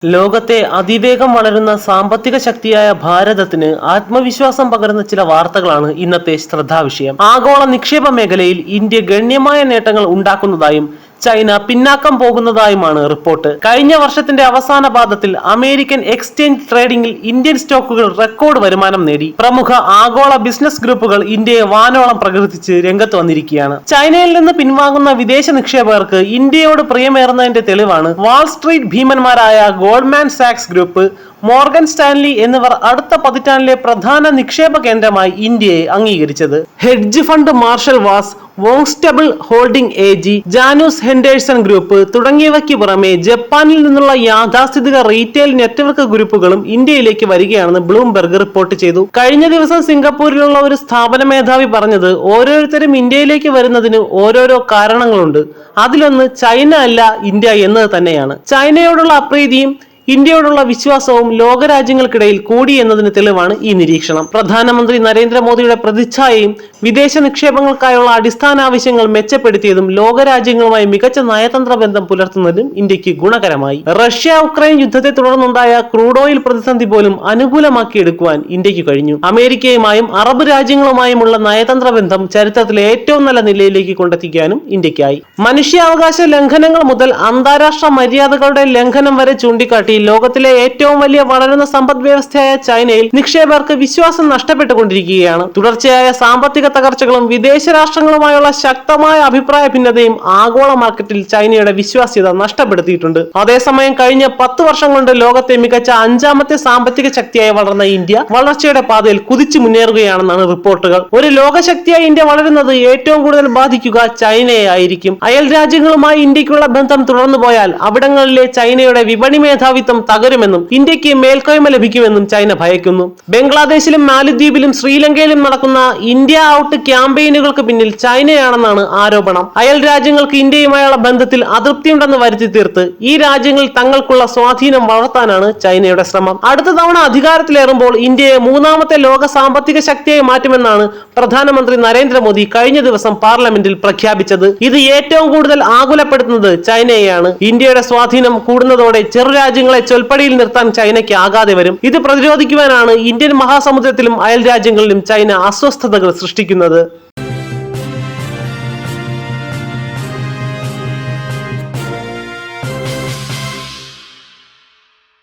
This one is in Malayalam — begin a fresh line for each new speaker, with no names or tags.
ലോകത്തെ അതിവേഗം വളരുന്ന സാമ്പത്തിക ശക്തിയായ ഭാരതത്തിന് ആത്മവിശ്വാസം പകരുന്ന ചില വാർത്തകളാണ് ഇന്നത്തെ ശ്രദ്ധാവിഷയം. ആഗോള നിക്ഷേപ മേഖലയിൽ ഇന്ത്യ ഗണ്യമായ നേട്ടങ്ങൾ ഉണ്ടാക്കുന്നതായും ചൈന പിന്നാക്കം പോകുന്നതായുമാണ് റിപ്പോർട്ട്. കഴിഞ്ഞ വർഷത്തിന്റെ അവസാന പാദത്തിൽ അമേരിക്കൻ എക്സ്ചേഞ്ച് ട്രേഡിംഗിൽ ഇന്ത്യൻ സ്റ്റോക്കുകൾ റെക്കോർഡ് വരുമാനം നേടി. പ്രമുഖ ആഗോള ബിസിനസ് ഗ്രൂപ്പുകൾ ഇന്ത്യയെ വാനോളം പ്രകീർത്തിച്ച് രംഗത്ത് വന്നിരിക്കുകയാണ്. ചൈനയിൽ നിന്ന് പിൻവാങ്ങുന്ന വിദേശ നിക്ഷേപകർക്ക് ഇന്ത്യയോട് പ്രിയമേറുന്നതിന്റെ തെളിവാണ് വാൾ സ്ട്രീറ്റ് ഭീമന്മാരായ ഗോൾഡ്മാൻ സാക്സ് ഗ്രൂപ്പ്, മോർഗൻ സ്റ്റാൻലി എന്നിവർ അടുത്ത പതിറ്റാണ്ടിലെ പ്രധാന നിക്ഷേപ കേന്ദ്രമായി ഇന്ത്യയെ അംഗീകരിച്ചത്. Hedge fund Marshall Wace, Vontobel holding AG, Janus Henderson group തുടങ്ങിയവയ്ക്ക് പുറമെ ജപ്പാനിൽ നിന്നുള്ള യാഥാസ്ഥിതിക റീറ്റെയിൽ നെറ്റ്വർക്ക് ഗ്രൂപ്പുകളും ഇന്ത്യയിലേക്ക് വരികയാണെന്ന് ബ്ലൂംബെർഗ് റിപ്പോർട്ട് ചെയ്തു. കഴിഞ്ഞ ദിവസം സിംഗപ്പൂരിലുള്ള ഒരു സ്ഥാപന മേധാവി പറഞ്ഞത്, ഓരോരുത്തരും ഇന്ത്യയിലേക്ക് വരുന്നതിന് ഓരോരോ കാരണങ്ങളുണ്ട്. അതിലൊന്ന് ചൈന അല്ല ഇന്ത്യ എന്നത് തന്നെയാണ്. ചൈനയോടുള്ള അപ്രീതിയും ഇന്ത്യയോടുള്ള വിശ്വാസവും ലോകരാജ്യങ്ങൾക്കിടയിൽ കൂടി എന്നതിന് തെളിവാണ് ഈ നിരീക്ഷണം. പ്രധാനമന്ത്രി നരേന്ദ്രമോദിയുടെ പ്രതിച്ഛായയും വിദേശ നിക്ഷേപങ്ങൾക്കായുള്ള അടിസ്ഥാന ആവശ്യങ്ങൾ മെച്ചപ്പെടുത്തിയതും ലോകരാജ്യങ്ങളുമായി മികച്ച നയതന്ത്ര ബന്ധം പുലർത്തുന്നതിനും ഇന്ത്യക്ക് ഗുണകരമായി. റഷ്യ ഉക്രൈൻ യുദ്ധത്തെ തുടർന്നുണ്ടായ ക്രൂഡ് ഓയിൽ പ്രതിസന്ധി പോലും അനുകൂലമാക്കിയെടുക്കുവാൻ ഇന്ത്യക്ക് കഴിഞ്ഞു. അമേരിക്കയുമായും അറബ് രാജ്യങ്ങളുമായുമുള്ള നയതന്ത്ര ബന്ധം ചരിത്രത്തിലെ ഏറ്റവും നല്ല നിലയിലേക്ക് കൊണ്ടെത്തിക്കാനും ഇന്ത്യക്കായി. മനുഷ്യാവകാശ ലംഘനങ്ങൾ മുതൽ അന്താരാഷ്ട്ര മര്യാദകളുടെ ലംഘനം വരെ ചൂണ്ടിക്കാട്ടി ലോകത്തിലെ ഏറ്റവും വലിയ വളരുന്ന സമ്പദ് വ്യവസ്ഥയായ ചൈനയിൽ നിക്ഷേപകർക്ക് വിശ്വാസം നഷ്ടപ്പെട്ടുകൊണ്ടിരിക്കുകയാണ്. തുടർച്ചയായ സാമ്പത്തിക തകർച്ചകളും വിദേശ രാഷ്ട്രങ്ങളുമായുള്ള ശക്തമായ അഭിപ്രായ ഭിന്നതയും ആഗോള മാർക്കറ്റിൽ ചൈനയുടെ വിശ്വാസ്യത നഷ്ടപ്പെടുത്തിയിട്ടുണ്ട്. അതേസമയം കഴിഞ്ഞ 10 വർഷം കൊണ്ട് ലോകത്തെ മികച്ച 5ാമത്തെ സാമ്പത്തിക ശക്തിയായി വളർന്ന ഇന്ത്യ വളർച്ചയുടെ പാതയിൽ കുതിച്ചു മുന്നേറുകയാണെന്നാണ് റിപ്പോർട്ടുകൾ. ഒരു ലോകശക്തിയായി ഇന്ത്യ വളരുന്നത് ഏറ്റവും കൂടുതൽ ബാധിക്കുക ചൈനയെ ആയിരിക്കും. അയൽ രാജ്യങ്ങളുമായി ഇന്ത്യക്കുള്ള ബന്ധം തുടർന്നു പോയാൽ അവിടങ്ങളിലെ ചൈനയുടെ വിപണി മേധാവിത്വം തകരുമെന്നും ഇന്ത്യക്ക് മേൽക്കോയ്മ ലഭിക്കുമെന്നും ചൈന ഭയക്കുന്നു. ബംഗ്ലാദേശിലും മാലദ്വീപിലും ശ്രീലങ്കയിലും നടക്കുന്ന ഇന്ത്യ ഔട്ട് ക്യാമ്പയിനുകൾക്ക് പിന്നിൽ ചൈനയാണെന്നാണ് ആരോപണം. അയൽ രാജ്യങ്ങൾക്ക് ഇന്ത്യയുമായുള്ള ബന്ധത്തിൽ അതൃപ്തിയുണ്ടെന്ന് വരുത്തി തീർത്ത് ഈ രാജ്യങ്ങളിൽ തങ്ങൾക്കുള്ള സ്വാധീനം വളർത്താനാണ് ചൈനയുടെ ശ്രമം. അടുത്ത തവണ അധികാരത്തിലേറുമ്പോൾ ഇന്ത്യയെ 3ാമത്തെ ലോക സാമ്പത്തിക ശക്തിയായി മാറ്റുമെന്നാണ് പ്രധാനമന്ത്രി നരേന്ദ്രമോദി കഴിഞ്ഞ ദിവസം പാർലമെന്റിൽ പ്രഖ്യാപിച്ചത്. ഇത് ഏറ്റവും കൂടുതൽ ആകുലപ്പെടുത്തുന്നത് ചൈനയെയാണ്. ഇന്ത്യയുടെ സ്വാധീനം കൂടുന്നതോടെ ചെറു രാജ്യങ്ങളെ ചൊൽപ്പടിയിൽ നിർത്താൻ ചൈനയ്ക്ക് ആകാതെ വരും. ഇത് പ്രതിരോധിക്കുവാനാണ് ഇന്ത്യൻ മഹാസമുദ്രത്തിലും അയൽ രാജ്യങ്ങളിലും ചൈന അസ്വസ്ഥതകൾ സൃഷ്ടിക്കുന്നത്.